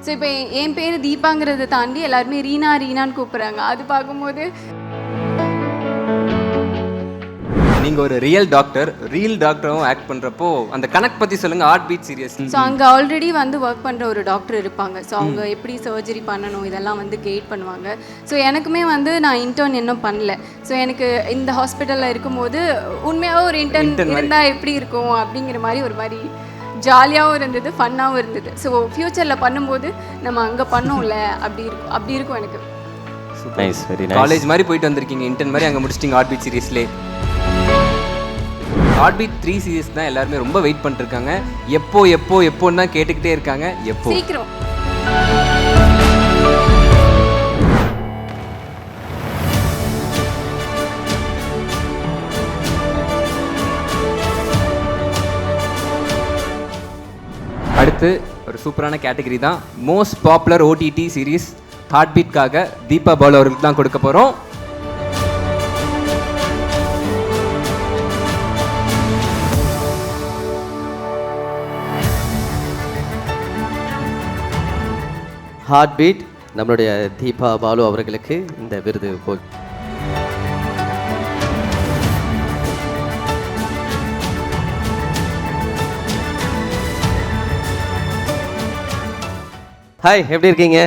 So இப்போ என் பேர் தீபாங்கிறத தாண்டி எல்லாருமே ரீனா ரீனான்னு கூப்பிட்றாங்க. அது பார்க்கும்போது நீங்கள் ஒரு ரியல் டாக்டரும் ஆக்ட் பண்ணுறப்போ அந்த கனெக்ட் பற்றி சொல்லுங்கள். Heart beat serious. ஸோ அங்கே ஆல்ரெடி வந்து ஒர்க் பண்ணுற ஒரு டாக்டர் இருப்பாங்க. ஸோ அவங்க எப்படி சர்ஜரி பண்ணணும் இதெல்லாம் வந்து கைட் பண்ணுவாங்க. ஸோ எனக்குமே வந்து நான் இன்டர்ன் இன்னும் பண்ணல. ஸோ எனக்கு இந்த ஹாஸ்பிட்டலில் இருக்கும்போது உண்மையாக ஒரு இன்டர்ன் இருந்தால் எப்படி இருக்கும் அப்படிங்கிற மாதிரி ஒரு மாதிரி ஜாலியாகவும் இருந்தது, ஃபன்னாகவும் இருந்தது. ஸோ ஃப்யூச்சரில் பண்ணும்போது நம்ம அங்கே பண்ணோம்ல அப்படி இருக்கும் எனக்கு. காலேஜ் மாதிரி போயிட்டு வந்திருக்கீங்க, இன்டர்ன் மாதிரி அங்கே முடிச்சிட்டிங்க ஹார்ட் பீட் சீரியஸ்லே. ஹார்ட் பீட் 3 சீரியஸ் தான் எல்லாருமே ரொம்ப வெயிட் பண்ணிருக்காங்க. எப்போன்னு தான் கேட்டுக்கிட்டே இருக்காங்க. எப்போ சீக்கிரம். அடுத்து ஒரு சூப்பரான கேட்டகரி தான் most popular OTT series heart பீட்காக தீபா பாலு அவர்களுக்கு தான் கொடுக்க போகிறோம். ஹார்ட் பீட் நம்மளுடைய தீபா பாலு அவர்களுக்கு இந்த விருது போய். ஹாய், எப்படி இருக்கீங்க?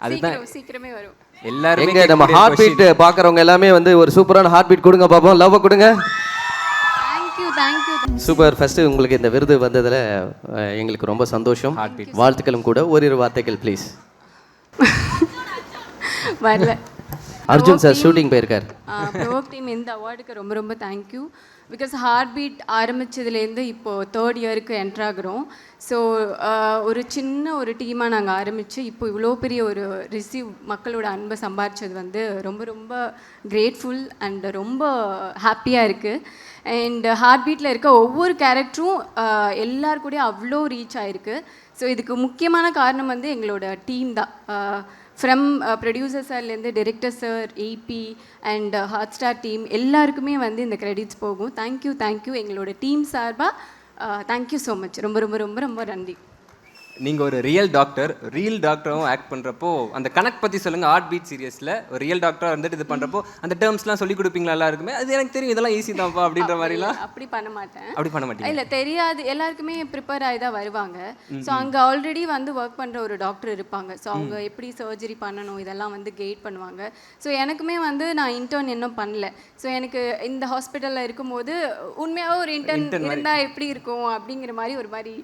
அதுதான் சீக்கிரமே வரும். எல்லாரும் எங்க நம்ம ஹார்ட் பீட் பார்க்குறவங்க எல்லாமே வந்து ஒரு சூப்பரான ஹார்ட் பீட் கொடுங்க பாப்போம். லவ் கொடுங்க. தேங்க்யூ. சூப்பர். ஃபர்ஸ்ட் உங்களுக்கு இந்த விருது வந்ததில் எங்களுக்கு ரொம்ப சந்தோஷம். வாழ்த்துக்களும் கூட. ஓரிரு வார்த்தைகள் ப்ளீஸ். வரல. அர்ஜுன் சார் ஷூட்டிங் போயிருக்கார். ப்ரோக் டீம் இந்த அவார்டுக்கு ரொம்ப ரொம்ப தேங்க்யூ. பிகாஸ் ஹார்ட் பீட் ஆரம்பித்ததுலேருந்து இப்போது 3rd இயருக்கு என்ட்ராகிறோம். ஸோ ஒரு சின்ன ஒரு டீமாக நாங்கள் ஆரம்பித்து இப்போ இவ்வளோ பெரிய ஒரு மக்களோட அன்பை சம்பாரிச்சது வந்து ரொம்ப ரொம்ப கிரேட்ஃபுல் அண்ட் ரொம்ப ஹாப்பியாக இருக்குது. அண்ட் ஹார்ட் பீட்டில் இருக்க ஒவ்வொரு கேரக்டரும் எல்லாருக்கூடயும் அவ்வளோ ரீச் ஆகிருக்கு. ஸோ இதுக்கு முக்கியமான காரணம் வந்து எங்களோட டீம் தான். ஃப்ரம் ப்ரொடியூசர் சார்லேருந்து director sir, AB and Hotstar team எல்லாருக்குமே வந்து இந்த கிரெடிட்ஸ் போகும். தேங்க்யூ எங்களோட டீம் சார்பாக தேங்க்யூ ஸோ மச். ரொம்ப ரொம்ப ரொம்ப ரொம்ப நன்றி. நீங்கள் ஒரு ரியல் டாக்டரும் ஆக்ட் பண்ணுறப்போ அந்த கனெக்ட் பற்றி சொல்லுங்கள். ஹார்ட் பீட் சீரியஸில் ஒரு ரியல் டாக்டராக இருந்துட்டு இது பண்ணுறப்போ அந்த டேர்ம்ஸ்லாம் சொல்லி கொடுப்பீங்களா எல்லாருக்குமே? அது எனக்கு தெரியும், இதெல்லாம் ஈஸி தான்ப்பா அப்படின்ற மாதிரிலாம். அப்படி பண்ண மாட்டேன். அப்படி பண்ண மாட்டேன். இல்லை, தெரியாது. எல்லாருக்குமே ப்ரிப்பேர் ஆகி தான் வருவாங்க. ஸோ அங்கே ஆல்ரெடி வந்து ஒர்க் பண்ணுற ஒரு டாக்டர் இருப்பாங்க. ஸோ அவங்க எப்படி சர்ஜரி பண்ணணும் இதெல்லாம் வந்து கைட் பண்ணுவாங்க. ஸோ எனக்குமே வந்து நான் இன்டர்ன் இன்னும் பண்ணல. ஸோ எனக்கு இந்த ஹாஸ்பிட்டலில் இருக்கும்போது உண்மையாக ஒரு இன்டர்ன் இருந்தால் எப்படி இருக்கும் அப்படிங்கிற மாதிரி ஒரு மாதிரி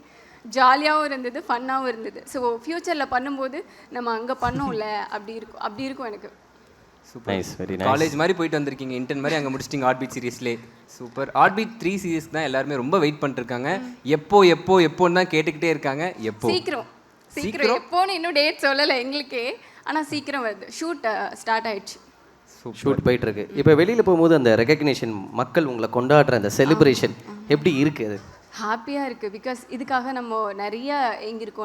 ஜாலியாகவும் இருந்தது, ஃபன்னாகவும் இருந்தது. ஸோ ஃப்யூச்சரில் பண்ணும்போது நம்ம அங்கே பண்ணோம்ல அப்படி இருக்கும் எனக்கு. காலேஜ் மாதிரி போயிட்டு வந்திருக்கீங்க, இன்டர்ன் மாதிரி அங்கே முடிச்சிட்டிங்க ஹார்ட் பீட் சீரியஸ்லே. சூப்பர். ஹார்ட் பீட் 3 சீரியஸ் தான் எல்லாருமே ரொம்ப வெயிட் பண்ணிருக்காங்க. எப்போன்னு தான் கேட்டுக்கிட்டே இருக்காங்க. சீக்கிரம் எப்போன்னு இன்னும் டேட் சொல்லலை எங்களுக்கே, ஆனால் சீக்கிரம் வருது. ஷூட் ஸ்டார்ட் ஆயிடுச்சு. ஷூட் போயிட்டு இருக்கு. இப்போ வெளியில் போகும்போது அந்த ரெகக்னிஷன், மக்கள் உங்களை கொண்டாடுற அந்த செலிப்ரேஷன் எப்படி இருக்கு? அது ஹாப்பியாக இருக்குது. பிகாஸ் இதுக்காக நம்ம நிறைய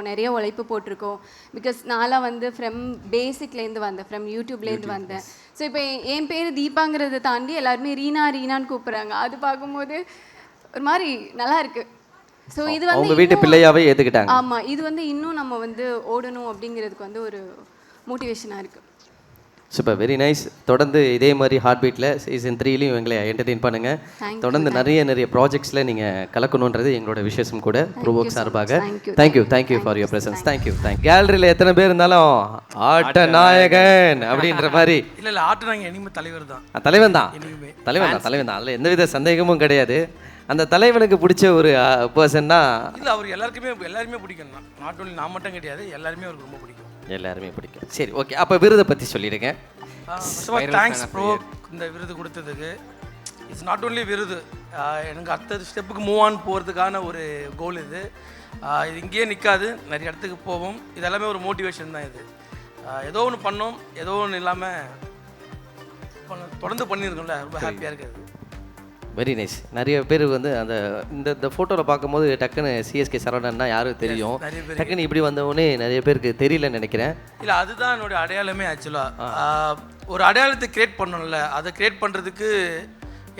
நிறைய உழைப்பு போட்டிருக்கோம். பிகாஸ் நான்லாம் வந்து ஃப்ரம் பேசிக்லேருந்து வந்தேன், ஃப்ரம் யூடியூப்லேருந்து வந்தேன். ஸோ இப்போ என் பேர் தீபாங்கிறத தாண்டி எல்லாருமே ரீனா ரீனான்னு கூப்பிட்றாங்க. அது பார்க்கும்போது ஒரு மாதிரி நல்லா இருக்குது. ஸோ இது வந்து உங்கள் வீட்டு பிள்ளையாவே ஏற்றுக்கிட்டாங்க. ஆமாம், இது வந்து இன்னும் நம்ம வந்து ஓடணும் அப்படிங்கிறதுக்கு வந்து ஒரு மோட்டிவேஷனாக இருக்குது. Super, very nice. தொடர்ந்து இதே மாதிரி ஹார்ட் பீட்டில் சீசன் 3லையும் எங்களை என்டர்டெயின் பண்ணுங்கள். தொடர்ந்து நிறைய ப்ராஜெக்ட்ஸில் நீங்கள் கலக்கணுன்றது எங்களோட விஷயம் கூட. ப்ரோவோக் சார்பாக thank you for your presence. Thank you. கேலரியில் எத்தனை பேர் இருந்தாலும் ஆட்ட நாயகன் அப்படின்ற மாதிரி. இல்லை ஆட்ட நாயகன் இனிமேல் தலைவர் தான். அதில் எந்தவித சந்தேகமும் கிடையாது. அந்த தலைவனுக்கு பிடிச்ச ஒரு பர்சன்னா இல்லை, அவர் எல்லாருமே பிடிக்கும். நாட் ஒன்லி நான் மட்டும் கிடையாது, எல்லாருமே அவருக்கு ரொம்ப பிடிக்கும். எல்லாருமே பிடிக்கும். சரி, ஓகே. அப்போ விருதை பற்றி சொல்லிடுங்க. தேங்க்ஸ் ப்ரோ இந்த விருது கொடுத்ததுக்கு. இட்ஸ் நாட் ஒன்லி விருது, எனக்கு அடுத்த ஸ்டெப்புக்கு மூவ் ஆன் போகிறதுக்கான ஒரு கோல் இது. இது இங்கேயே நிற்காது, நிறைய இடத்துக்கு போவோம். இதெல்லாமே ஒரு மோட்டிவேஷன் தான். இது ஏதோ ஒன்று பண்ணோம், ஏதோ ஒன்று இல்லாமல் தொடர்ந்து பண்ணியிருக்கோம்ல, ரொம்ப ஹாப்பியாக இருக்குது. Very nice. நிறைய பேர் வந்து அந்த இந்த ஃபோட்டோவில் பார்க்கும்போது டக்குன்னு சிஎஸ்கே சரவணன்னா யாரும் தெரியும், டக்குன்னு இப்படி வந்தவொடனே நிறைய பேருக்கு தெரியலன்னு நினைக்கிறேன். இல்லை, அதுதான் என்னுடைய அடையாளமே. ஆக்சுவலாக ஒரு அடையாளத்தை க்ரியேட் பண்ணணும்ல, அதை க்ரியேட் பண்ணுறதுக்கு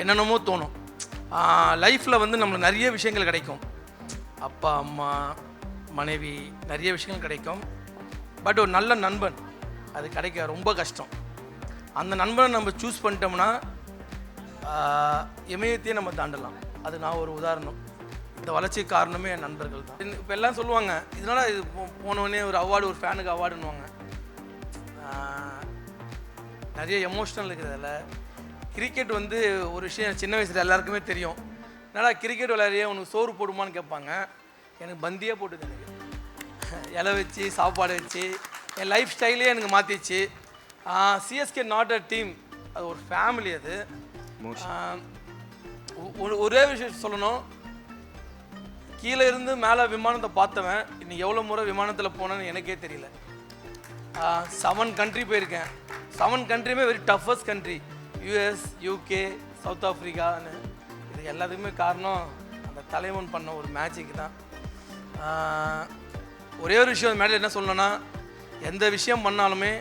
என்னென்னமோ தோணும். லைஃப்பில் வந்து நம்மளுக்கு நிறைய விஷயங்கள் கிடைக்கும். அப்பா அம்மா, மனைவி, நிறைய விஷயங்கள் கிடைக்கும். பட் ஒரு நல்ல நண்பன் அது கிடைக்க ரொம்ப கஷ்டம். அந்த நண்பனை நம்ம சூஸ் பண்ணிட்டோம்னா இமயத்தையே நம்ம தாண்டலாம். அது நான் ஒரு உதாரணம். இந்த வளர்ச்சிக்கு காரணமே என் நண்பர்கள் தான். இப்போ எல்லாம் சொல்லுவாங்க, இதனால் இது போனோடனே ஒரு அவார்டு, ஒரு ஃபேனுக்கு அவார்டுன்னுவாங்க. நிறைய எமோஷ்னல் இருக்கிறதில்ல. கிரிக்கெட் வந்து ஒரு விஷயம் சின்ன வயசில் எல்லாருக்குமே தெரியும். என்னடா கிரிக்கெட் விளையாடியே உனக்கு சோறு போடுமான்னு கேட்பாங்க. எனக்கு பந்தியே போட்டுது. எனக்கு இலை வச்சு சாப்பாடு வச்சு என் லைஃப் ஸ்டைலே எனக்கு மாற்றிச்சு. சிஎஸ்கே நாட் அ டீம், அது ஒரு ஃபேமிலி. அது ஒரே விஷயம் சொல்லணும், கீழே இருந்து மேலே விமானத்தை பார்த்தவன் இன்னைக்கு எவ்வளோ முறை விமானத்தில் போனேன்னு எனக்கே தெரியல. 7 கண்ட்ரி போயிருக்கேன். 7 கண்ட்ரியுமே very toughest country. US, UK, South ஆஃப்ரிக்கான்னு. இது எல்லாத்துக்குமே காரணம் அந்த தலைவன் பண்ண ஒரு மேஜிக் தான். ஒரே ஒரு விஷயம் மேலே என்ன சொல்லணும்னா, எந்த விஷயம் பண்ணாலுமே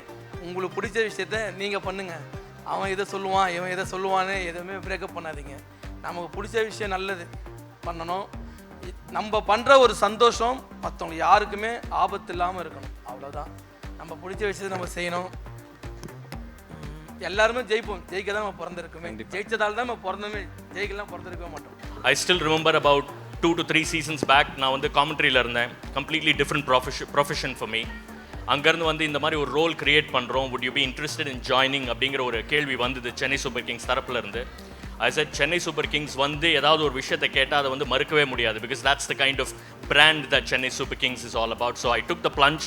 உங்களுக்கு பிடிச்ச விஷயத்த நீங்கள் பண்ணுங்கள். அவன் இதை சொல்லுவான், இவன் இதை சொல்லுவான்னு எதுவுமே பிரேக்கப் பண்ணாதீங்க. நமக்கு பிடிச்ச விஷயம் நல்லது பண்ணணும். நம்ம பண்ணுற ஒரு சந்தோஷம் மற்றவங்க யாருக்குமே ஆபத்து இல்லாமல் இருக்கணும். அவ்வளோதான். நம்ம பிடிச்ச விஷயத்தை நம்ம செய்யணும். எல்லாருமே ஜெயிப்போம். ஜெயிக்க தான் நம்ம பிறந்திருக்குமே. ஜெயிச்சதால தான் நம்ம பிறந்தோமே. ஜெயிக்கலாம் பிறந்திருக்கவே மாட்டோம். I still remember about 2 to 3 seasons back நான் வந்து காமெண்ட்ரியில் இருந்தேன். Completely different profession for me. அங்கேருந்து வந்து இந்த மாதிரி ஒரு ரோல் கிரியேட் பண்ணுறோம், would you be interested in joining அப்படிங்கிற ஒரு கேள்வி வந்தது சென்னை சூப்பர் கிங்ஸ் தரப்புல இருந்து. I said Chennai super Kings வந்து ஏதாவது ஒரு விஷயத்தை கேட்டால் அதை வந்து மறுக்கவே முடியாது, because that's the kind of brand that Chennai super Kings is all about. So I took the plunge.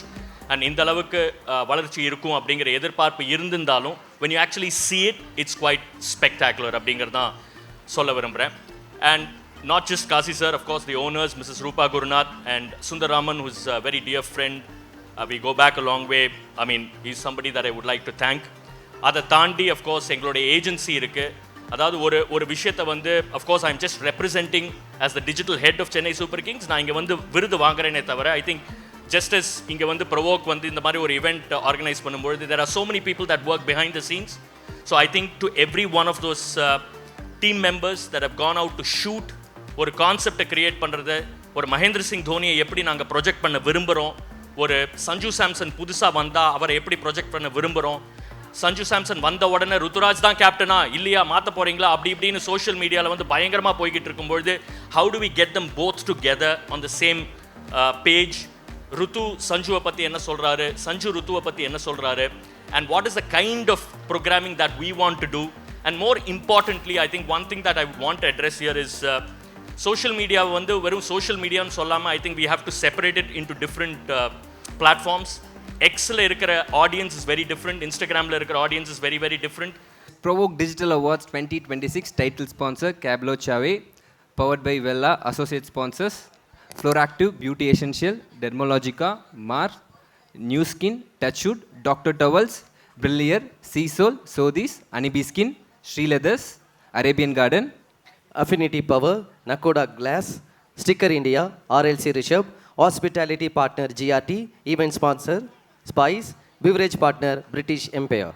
And இந்த அளவுக்கு வளர்ச்சி இருக்கும் அப்படிங்கிற எதிர்பார்ப்பு இருந்திருந்தாலும் when you actually see it, it's quite spectacular அப்படிங்கிறது தான் சொல்ல விரும்புகிறேன். And not just Kasi sir, of course the owners, Mrs. Rupa Gurunath and Sundaraman, who's a very dear friend. We go back a long way. I mean, he's somebody that I would like to thank. அதை தாண்டி of course எங்களுடைய agency இருக்குது. அதாவது ஒரு விஷயத்தை வந்து of course I'm just representing as the digital head of Chennai Super Kings. நான் இங்கே வந்து விருது வாங்குறேனே தவிர, I think just as இங்கே வந்து ப்ரொவோக் வந்து இந்த மாதிரி ஒரு event organize பண்ணும்பொழுது there are so many people that work behind the scenes. So I think to every one of those team members that have gone out to shoot, ஒரு கான்செப்டை create பண்ணுறது, ஒரு மகேந்திர சிங் தோனியை எப்படி நாங்கள் ப்ரொஜெக்ட் பண்ண விரும்புகிறோம், ஒரு சஞ்சு சாம்சன் புதுசாக வந்தால் அவரை எப்படி ப்ரொஜெக்ட் பண்ண விரும்புகிறோம், சஞ்சு சாம்சன் வந்த உடனே ருத்துராஜ் தான் கேப்டனா இல்லையா மாற்ற போகிறீங்களா அப்படி இப்படின்னு சோஷியல் மீடியாவில் வந்து பயங்கரமாக போய்கிட்டு இருக்கும்பொழுது how do we get them both together on the same page. Ruthu சஞ்சுவை பற்றி என்ன சொல்கிறாரு, சஞ்சு ருத்துவை பற்றி என்ன சொல்கிறாரு, and what is the kind of programming that we want to do. And more importantly I think one thing that I want to address here is social மீடியாவை வந்து வெறும் சோஷியல் மீடியான்னு சொல்லாமல் I think we have to separate it into different platforms. எக்ஸில் இருக்கிற audience is very different, இன்ஸ்டாகிராமில் இருக்கிற audience is very very different. Provoke Digital Awards 2026 title sponsor Cablo Chave, powered by Vella, associate sponsors Floractive, Beauty Essential, Dermalogica, Mar, New Skin, Touchwood, Dr. Towels, Brillier, Seasol, Sodis, Anibi Skin, Sri Leathers, Arabian Garden, Affinity Power, Nakoda Glass, Sticker India, RLC Rishabh, Hospitality Partner GRT, Event Sponsor Spice, Beverage Partner British Empire.